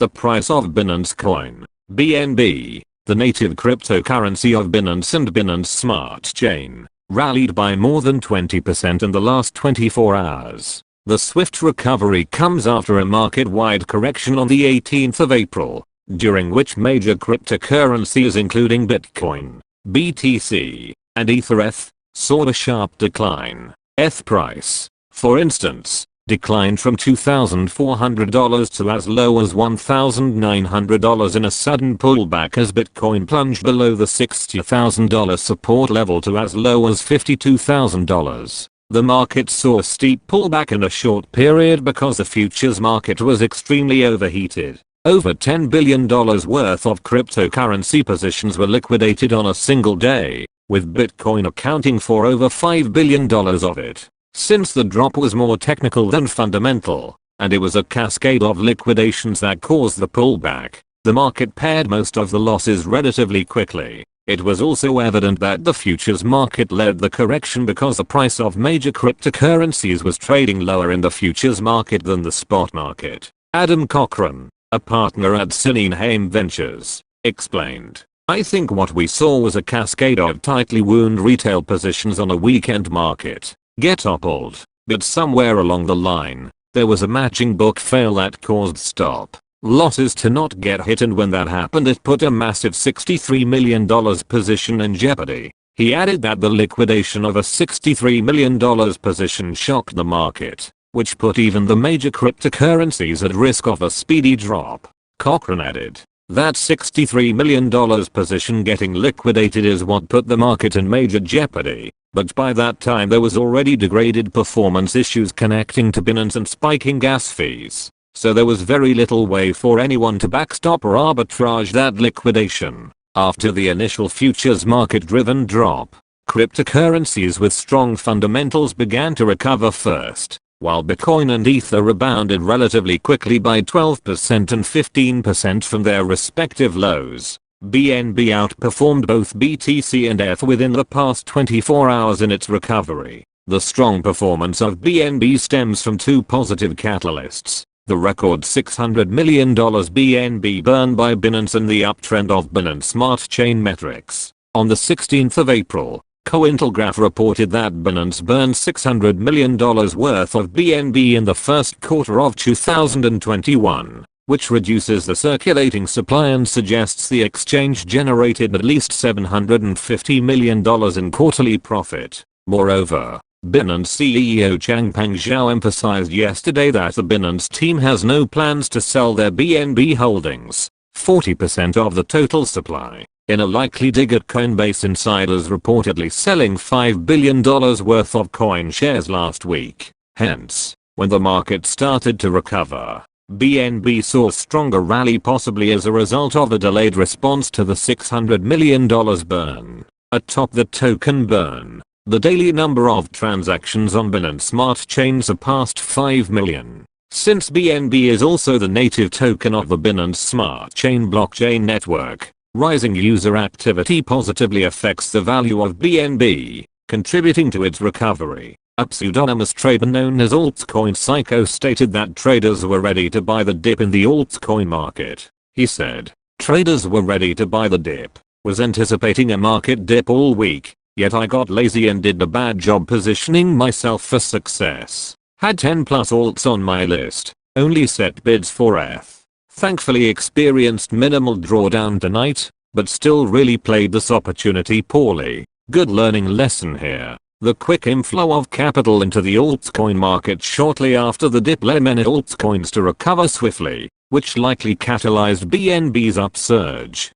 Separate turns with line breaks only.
The price of Binance Coin, BNB, the native cryptocurrency of Binance and Binance Smart Chain, rallied by more than 20% in the last 24 hours. The swift recovery comes after a market-wide correction on the 18th of April, during which major cryptocurrencies including Bitcoin, BTC, and ETH saw a sharp decline. ETH price, for instance, declined from $2,400 to as low as $1,900 in a sudden pullback as Bitcoin plunged below the $60,000 support level to as low as $52,000. The market saw a steep pullback in a short period because the futures market was extremely overheated. Over $10 billion worth of cryptocurrency positions were liquidated on a single day, with Bitcoin accounting for over $5 billion of it. Since the drop was more technical than fundamental, and it was a cascade of liquidations that caused the pullback, the market pared most of the losses relatively quickly. It was also evident that the futures market led the correction because the price of major cryptocurrencies was trading lower in the futures market than the spot market. Adam Cochran, a partner at Sinenheim Ventures, explained, "I think what we saw was a cascade of tightly wound retail positions on a weekend market get toppled, but somewhere along the line, there was a matching book fail that caused stop losses to not get hit, and when that happened it put a massive $63 million position in jeopardy." He added that the liquidation of a $63 million position shocked the market, which put even the major cryptocurrencies at risk of a speedy drop. Cochran added, "That $63 million position getting liquidated is what put the market in major jeopardy, but by that time there was already degraded performance issues connecting to Binance and spiking gas fees, so there was very little way for anyone to backstop or arbitrage that liquidation." After the initial futures market driven drop, cryptocurrencies with strong fundamentals began to recover first, while Bitcoin and Ether rebounded relatively quickly by 12% and 15% from their respective lows. BNB outperformed both BTC and ETH within the past 24 hours in its recovery. The strong performance of BNB stems from two positive catalysts: the record $600 million BNB burn by Binance and the uptrend of Binance Smart Chain metrics. On the 16th of April, Cointelegraph reported that Binance burned $600 million worth of BNB in the first quarter of 2021. Which reduces the circulating supply and suggests the exchange generated at least $750 million in quarterly profit. Moreover, Binance CEO Changpeng Zhao emphasized yesterday that the Binance team has no plans to sell their BNB holdings, 40% of the total supply, in a likely dig at Coinbase insiders reportedly selling $5 billion worth of coin shares last week. Hence, when the market started to recover, BNB saw a stronger rally, possibly as a result of a delayed response to the $600 million burn. Atop the token burn, the daily number of transactions on Binance Smart Chain surpassed 5 million. Since BNB is also the native token of the Binance Smart Chain blockchain network, rising user activity positively affects the value of BNB, contributing to its recovery. A pseudonymous trader known as Altcoin Psycho stated that traders were ready to buy the dip in the altcoin market. He said, "Traders were ready to buy the dip. Was anticipating a market dip all week, yet I got lazy and did a bad job positioning myself for success. Had 10 plus alts on my list, only set bids for ETH. Thankfully experienced minimal drawdown tonight, but still really played this opportunity poorly. Good learning lesson here." The quick inflow of capital into the altcoin market shortly after the dip led many altcoins to recover swiftly, which likely catalyzed BNB's upsurge.